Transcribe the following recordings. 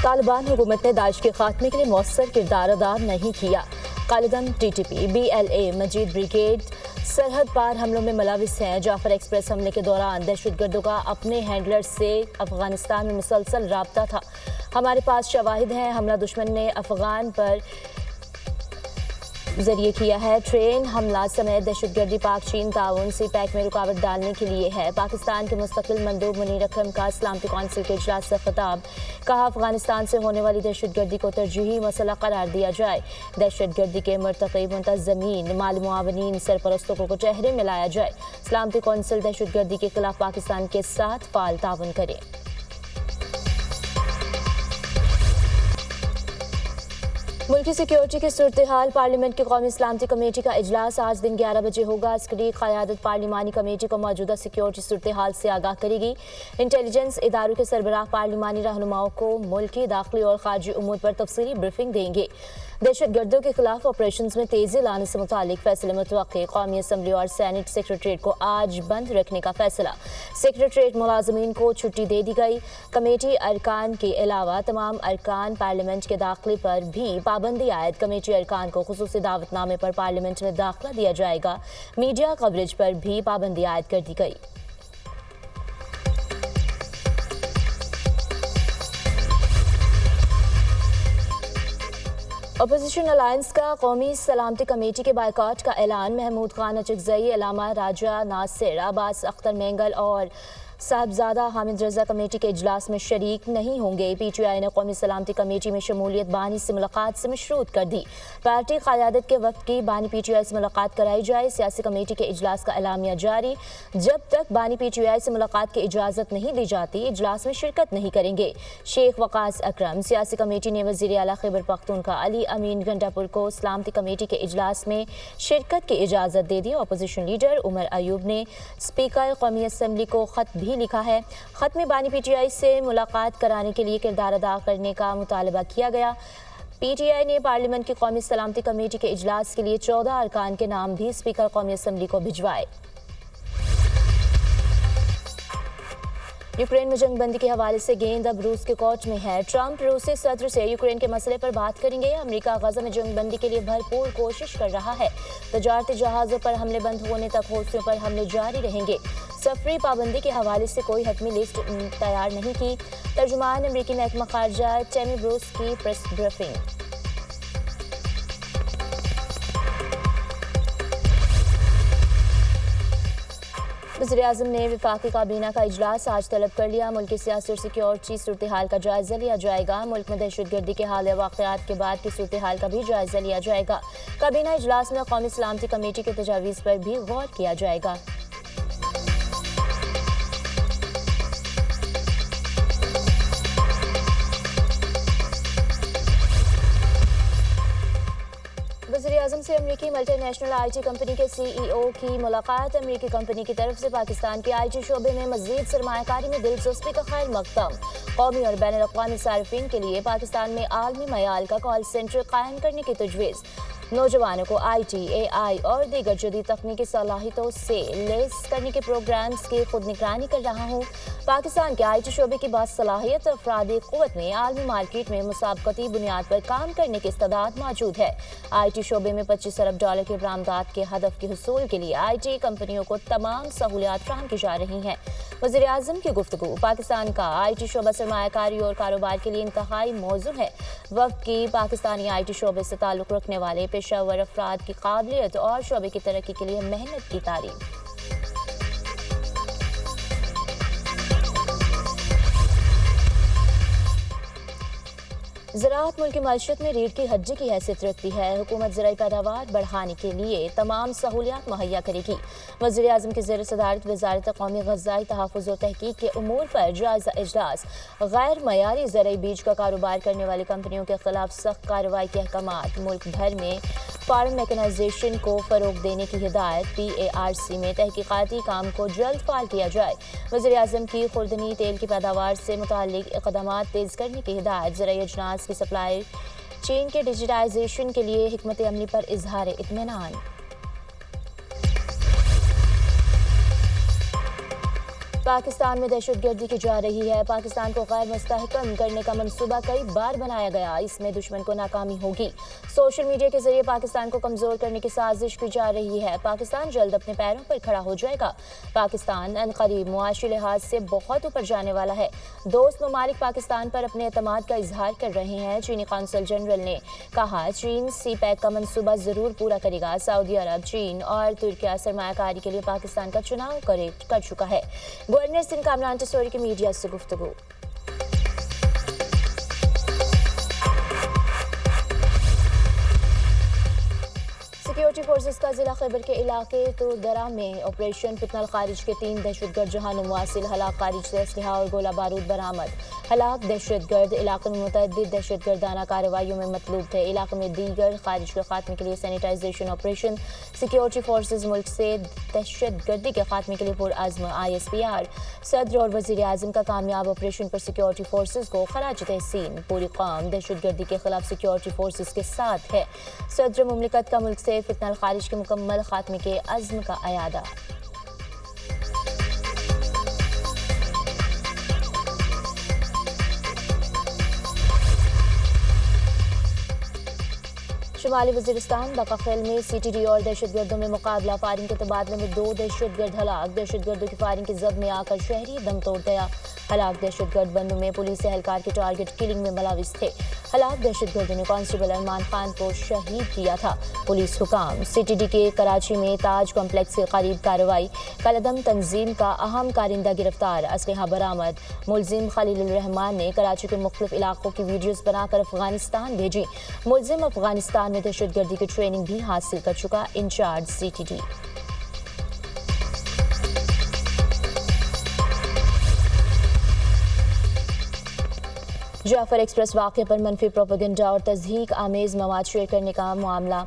तालिबान हुकूमत ने दाइश के खात्मे के लिए मौसर किरदार अदा नहीं किया। कालेदम TTP BLA मजीद ब्रिगेड सरहद पार हमलों में मुलविस हैं। जाफर एक्सप्रेस हमले के दौरान दहशतगर्दों का अपने हैंडलर से अफगानिस्तान में मुसलसल राब्ता था। हमारे पास शवाहिद हैं। हमला दुश्मन ने अफगान पर जरिए किया है। ट्रेन हमला समेत दहशतगर्दी पाक चीन ताउन से पैक में रुकावट डालने के लिए है। पाकिस्तान के मुस्तकिल मंदूब मुनीर अकरम का सलामती कौंसिल के इजलास से खिताब। कहा, अफगानिस्तान से होने वाली दहशतगर्दी को तरजीही मसला करार दिया जाए। दहशतगर्दी के मरतकब मुंतज़मीन माली मुआवनीन सरपरस्तों को चेहरे में लाया जाए। सलामती कौंसिल दहशतगर्दी के खिलाफ पाकिस्तान के साथ फाल ताउन करे। मुल्की सिक्योरिटी की सूरत हाल। पार्लियामेंट की कौमी सलामती कमेटी का इजलास आज दिन 11 बजे होगा। अस्करी क़यादत पार्लिमानी कमेटी को मौजूदा सिक्योरिटी सूरत हाल से आगाह करेगी। इंटेलिजेंस इदारों के सरबराह पार्लिमानी रहनुमाओं को मुल्की दाखिली और खारजी उमूर पर तफसीली ब्रीफिंग देंगे। दहशतगर्दों के खिलाफ ऑपरेशन में तेजी लाने से मुतालिक फैसले मुतवक्के। कौमी असम्बली और सेनेट सेक्रेटरीट को आज बंद रखने का फैसला। सेक्रेटरीट मुलाजमीन को छुट्टी दे दी गई। कमेटी अरकान के अलावा तमाम अरकान पार्लियामेंट के दाखिले पर भी पाबंदी आयद। कमेटी अरकान को खुसूसी दावतनामे पर पार्लियामेंट में दाखिला दिया जाएगा। मीडिया कवरेज पर भी पाबंदी आयद कर दी गई। अपोजिशन अलायंस का कौमी सलामती कमेटी के बायकॉट का ऐलान। महमूद खान अचकजई, अलामा राजा नासिर, अब्बास अख्तर मेंगल और साहबजादा हामिद रजा कमेटी के इजलास में शरीक नहीं होंगे। PTI ने कौमी सलामती कमेटी में शमूलियत बानी से मुलाकात से मशरूत कर दी। पार्टी क़यादत के वक्त की बानी PTI से मुलाकात कराई जाए। सियासी कमेटी के इजलास का एलामिया जारी। जब तक बानी PTI से मुलाकात की इजाज़त नहीं दी जाती इजलास में शिरकत नहीं करेंगे। शेख वकास अकरम। सियासी कमेटी ने वज़ीर आला खैबर पख्तूनख्वा अली अमीन गंडापुर को सलामती कमेटी के इजलास में शिरकत की इजाज़त दे दी। अपोजिशन लीडर उमर अयूब ने स्पीकर कौमी असम्बली को खत भी लिखा है। खत में बानी PTI से मुलाकात कराने के लिए किरदार अदा करने का मुतालबा किया गया। PTI ने पार्लियामेंट की कौमी सलामती कमेटी के इजलास के लिए 14 अरकान के नाम भी स्पीकर कौमी असम्बली को भिजवाए। यूक्रेन में जंगबंदी के हवाले से गेंद अब रूस के कोर्ट में है। ट्रंप रूसी सदर से यूक्रेन के मसले पर बात करेंगे। अमेरिका गजा में जंगबंदी के लिए भरपूर कोशिश कर रहा है। तजारती जहाज़ों पर हमले बंद होने तक हौसियों पर हमले जारी रहेंगे। सफरी पाबंदी के हवाले से कोई हतमी लिस्ट तैयार नहीं की। तर्जुमान अमेरिकी महकमा खारजा टेमी ब्रूस की प्रेस ब्रीफिंग। वज़ीर-ए-आज़म ने वफाकी काबीना का इजलास आज तलब कर लिया। मुल्क की सियासी और सिक्योरिटी सूरत हाल का जायजा लिया जाएगा। मुल्क में दहशतगर्दी के हाल वाक़यात के बाद की सूरत हाल का भी जायजा लिया जाएगा। काबीना इजलास में कौमी सलामती कमेटी के तजावीज़ पर भी गौर किया जाएगा। वज़ीर-ए-आज़म से अमेरिकी मल्टीनेशनल IT कंपनी के CEO की मुलाकात। अमेरिकी कंपनी की तरफ से पाकिस्तान के IT शोबे में मज़ीद सरमायाकारी में दिलचस्पी का खैर मकदम। कौमी और बैनुल अक़वामी सारिफिन के लिए पाकिस्तान में आलमी मयाल का कॉल सेंटर कायम करने की तजवीज़। नौजवानों को IT, AI और दीगर जदीद तकनीकी सलाहियतों से लेस करने के प्रोग्राम्स की खुद निगरानी कर रहा हूँ। पाकिस्तान के IT शोबे की बासलाहियत अफरादी क़ुव्वत में आलमी मार्केट में मुसाबकती बुनियाद पर काम करने की इस्तेदाद मौजूद है। IT शोबे में $25 अरब के बरामदात के हदफ के हुसूल के लिए IT कंपनियों को तमाम सहूलियात फराहम की जा रही हैं। वज़ीर-ए-आज़म की गुफ्तगू। पाकिस्तान का IT शोबा सरमायाकारी और कारोबार के लिए इंतहाई मौजू है। वक्त की पाकिस्तानी IT शोबे से ताल्लुक़ रखने वाले पेशावर अफराद की काबिलियत और शोबे की तरक्की के लिए मेहनत की तारीफ। ज़राअत मुल्क की मईशत में रीढ़ की हड्डी की हैसियत रखती है। हुकूमत ज़राई पैदावार बढ़ाने के लिए तमाम सहूलियात मुहैया करेगी। वज़ीर-ए-आज़म की ज़ेर सदारत वज़ारत क़ौमी ग़ज़ाई तहफ़्फ़ुज़ और तहक़ीक़ के उमूर पर जायज़ा इजलास। गैर मयारी ज़राई बीज का कारोबार करने वाली कंपनियों के खिलाफ सख्त कार्रवाई के अहकामात। मुल्क भर में फार्म मैकेनाइजेशन को फ़रोग़ देने की हिदायत। PARC में तहक़ीक़ाती काम को जल्द फ़ाल किया जाए। वज़ीर-ए-आज़म की खुर्दनी तेल की पैदावार से मुताल्लिक़ इक़दामात तेज़ करने की हिदायत। ज़राई अजनास की सप्लाई चेन के डिजिटाइजेशन के लिए हिकमत अमली पर इज़हार इत्मीनान। पाकिस्तान में दहशतगर्दी की जा रही है। पाकिस्तान को गैर मुस्तहकम करने का मंसूबा कई बार बनाया गया, इसमें दुश्मन को नाकामी होगी। सोशल मीडिया के जरिए पाकिस्तान को कमजोर करने की साजिश की जा रही है। पाकिस्तान जल्द अपने पैरों पर खड़ा हो जाएगा। पाकिस्तान अनकरीब मुआशी लिहाज से बहुत ऊपर जाने वाला है। दोस्त ममालिक पाकिस्तान पर अपने एतमाद का इजहार कर रहे हैं। चीनी कौंसल जनरल ने कहा, चीन सी पैक का मंसूबा जरूर पूरा करेगा। सऊदी अरब, चीन और तुर्किया सरमायाकारी के लिए पाकिस्तान का चुनाव कर चुका है। गवर्नर सिंध कामरान टेसोरी की मीडिया से गुफ्तगू। सिक्योरिटी फोर्सेस का जिला खैबर के इलाके तुरदरा में ऑपरेशन फितनल खारिज के 3 दहशतगर्द जहान मुआसिल हलाक, खारिज से असलहा और गोला बारूद बरामद। हलाक दहशतगर्द इलाके में मुतअद्दिद दहशतगर्दाना कार्रवाइयों में मतलूब थे। इलाके में दीगर खारिज के खात्मे के लिए सैनिटाइजेशन ऑपरेशन। सिक्योरिटी फोर्सेस मुल्क से दहशतगर्दी के खात्मे के लिए पुरअज़्म। ISPR सदर और वज़ीर आज़म का कामयाब ऑपरेशन पर सिक्योरिटी फोर्सेस को खराज तहसीन। पूरी कौम दहशतगर्दी के खिलाफ सिक्योरिटी फोर्सेस के साथ है। सदर मुमलिकत का मुल्क से फितनल खारिज के मुकम्मल खात्मे के अज़्म का अयादा। शुमाली वज़ीरिस्तान बकाखेल में CTD और दहशतगर्दों में मुकाबला। फायरिंग के तबादले में 2 दहशतगर्द हलाक। दहशतगर्दों की फायरिंग की जद में आकर शहरी दम तोड़ गया। हलाक दहशतगर्द बंदू में पुलिस एहलकार के टारगेट किलिंग में मुलविस थे। हलाक दहशतगर्दों ने कांस्टेबल अरमान खान को शहीद किया था। पुलिस हुकाम। CTD के कराची में ताज कॉम्प्लेक्स के करीब कार्रवाई। कलदम तंजीम का अहम कारिंदा गिरफ्तार। असलहा बरामद। मुलजिम खलीलुर रहमान ने कराची के मुख्तलिफ इलाकों की वीडियोज़ बनाकर अफगानिस्तान भेजी। मुलजिम अफगानिस्तान में दहशतगर्दी की ट्रेनिंग भी हासिल कर चुका। In charge CTD। जाफर एक्सप्रेस वाक़े पर मनफी प्रोपेगेंडा और तज़हीक आमेज़ मवाद शेयर करने का मामला।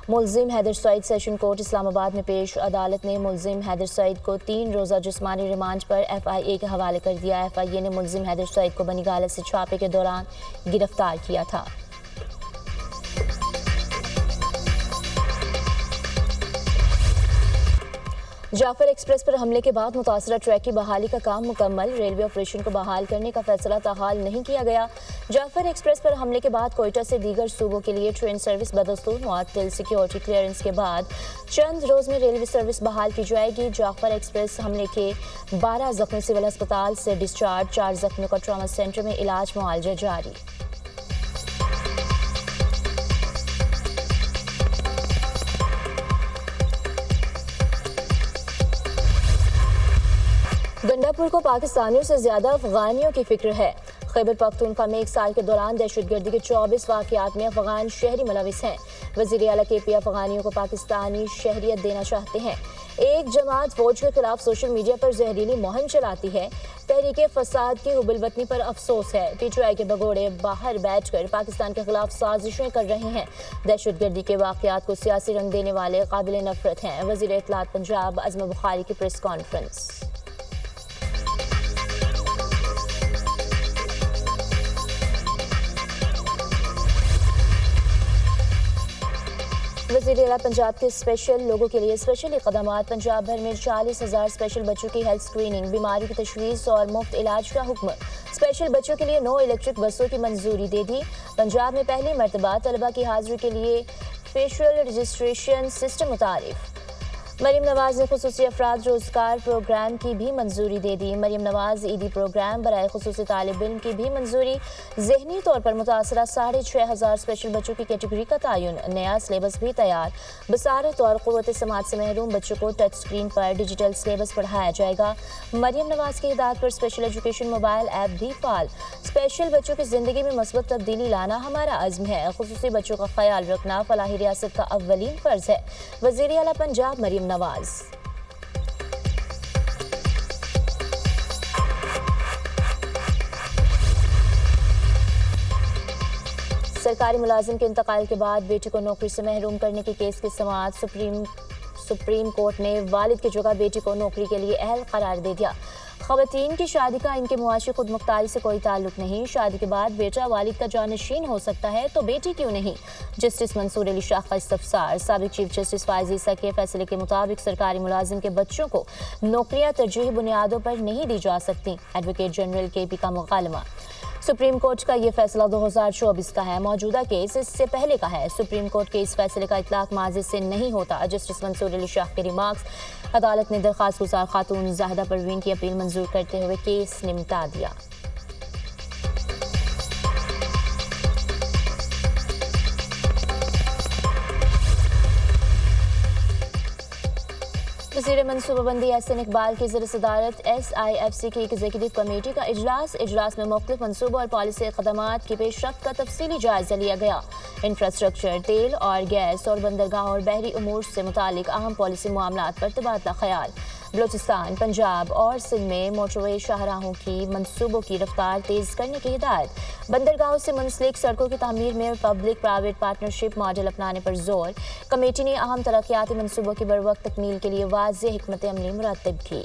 मुलजिम हैदर सईद सेशन कोर्ट इस्लामाबाद में पेश। अदालत ने मुलजिम हैदर सईद को 3 रोज़ा जिस्मानी रिमांड पर FIA के हवाले कर दिया। FIA ने मुलजिम हैदर सईद को बनी गालत से छापे के दौरान गिरफ्तार किया था। जाफर एक्सप्रेस पर हमले के बाद मुतासरा ट्रैक की बहाली का काम मुकम्मल। रेलवे ऑपरेशन को बहाल करने का फैसला ताहाल नहीं किया गया। जाफर एक्सप्रेस पर हमले के बाद कोयटा से दीगर सूबों के लिए ट्रेन सर्विस बदस्तूर मुअत्तल। सिक्योरिटी क्लियरेंस के बाद चंद रोज में रेलवे सर्विस बहाल की जाएगी। जाफर एक्सप्रेस हमले के 12 जख्मी सिविल अस्पताल से डिस्चार्ज। 4 जख्मियों का ट्रॉमा सेंटर में इलाज मुआलजा जारी। गंडापुर को पाकिस्तानियों से ज्यादा अफगानियों की फिक्र है। खैबर पख्तूनख्वा में 1 साल के दौरान दहशतगर्दी के 24 वाक़यात में अफगान शहरी मुलविस हैं। वज़ीर आला KP अफगानियों को पाकिस्तानी शहरियत देना चाहते हैं। एक जमात फौज के खिलाफ सोशल मीडिया पर जहरीली मुहिम चलाती है। तहरीके फसाद की हुबुलवतनी पर अफसोस है। PTI के भगोड़े बाहर बैठकर पाकिस्तान के खिलाफ साजिशें कर रहे हैं। दहशतगर्दी के वाक़यात को सियासी रंग देने वाले काबिल नफरत हैं। वज़ीर इत्तलात पंजाब अज़म बुखारी की प्रेस कॉन्फ्रेंस। वज़ीर आला पंजाब के स्पेशल लोगों के लिए स्पेशल इक़दामात। पंजाब भर में 40,000 स्पेशल बच्चों की हेल्थ स्क्रीनिंग, बीमारी की तशख़ीस और मुफ्त इलाज का हुक्म। स्पेशल बच्चों के लिए 9 इलेक्ट्रिक बसों की मंजूरी दे दी। पंजाब में पहली मरतबा तलबा की हाज़िरी के लिए फेशियल रजिस्ट्रेशन सिस्टम मुतारिफ। मरीम नवाज ने खुसूसी अफराद रोजगार प्रोग्राम की भी मंजूरी दे दी। मरीम नवाज ईदी प्रोग्राम बराए खुसूसी तालिब इल्म की भी मंजूरी। जहनी तौर पर मुतासरा 6,500 स्पेशल बच्चों की कैटेगरी का तयन। नया सिलेबस भी तैयार। बसारत और क़ुव्वत समात से महरूम बच्चों को टच स्क्रीन पर डिजिटल सिलेबस पढ़ाया जाएगा। मरीम नवाज की हिदायत पर स्पेशल एजुकेशन मोबाइल ऐप भी फाल। स्पेशल बच्चों की जिंदगी में मस्बत तब्दीली लाना हमारा अज़्म है। खुसूसी बच्चों का ख्याल रखना फलाही रियासत का अव्वलीन फ़र्ज है। वज़ीर आला पंजाब मरीम नवाज। सरकारी मुलाजिम के इंतकाल के बाद बेटे को नौकरी से महरूम करने के केस की समाअत सुप्रीम कोर्ट ने वालिद की जगह बेटी को नौकरी के लिए अहल करार दे दिया। ख़वातीन की शादी का इनके मुआशी खुद मुख्तारी से कोई ताल्लुक नहीं। शादी के बाद बेटा वालिद का जानशीन हो सकता है तो बेटी क्यों नहीं। जस्टिस मंसूर अली शाह का इस्तफसार। साबिक चीफ जस्टिस फायज ईसा के फैसले के मुताबिक सरकारी मुलाजिम के बच्चों को नौकरियां तरजीही बुनियादों पर नहीं दी जा सकती। एडवोकेट जनरल KP का मुकालमा। सुप्रीम कोर्ट का ये फैसला 2024 का है। मौजूदा केस इससे पहले का है। सुप्रीम कोर्ट के इस फैसले का इतलाक माजी से नहीं होता। जस्टिस मंसूर अली शाह के रिमार्क्स। अदालत ने दरख्वास्त गुजार खातून जाहिदा परवीन की अपील मंजूर करते हुए केस निपटा दिया। वज़ीर मनसूबाबंदी एहसन इकबाल की ज़र सदारत SIFC की एग्जीक्यूटिव कमेटी का इजलास में मुख्तलिफ मनसूबों और पॉलिसी इक़दामात की पेशरफ्त का तफसीली जायजा लिया गया। इंफ्रास्ट्रक्चर, तेल और गैस और बंदरगाह और बहरी उमूर से मुतालिक अहम पॉलिसी मामलात पर तबादला ख्याल। बलूचिस्तान, पंजाब और सिंध में मोटरवे शाहराहों की मनसूबों की रफ्तार तेज़ करने की हिदायत। बंदरगाहों से मुंसलिक सड़कों की तमीर में पब्लिक प्राइवेट पार्टनरशिप मॉडल अपनाने पर जोर। कमेटी ने अहम तरक्याती मनसूबों की बरवक्त तकमील के लिए वाज़ेह हिकमत अमली मुरतब की।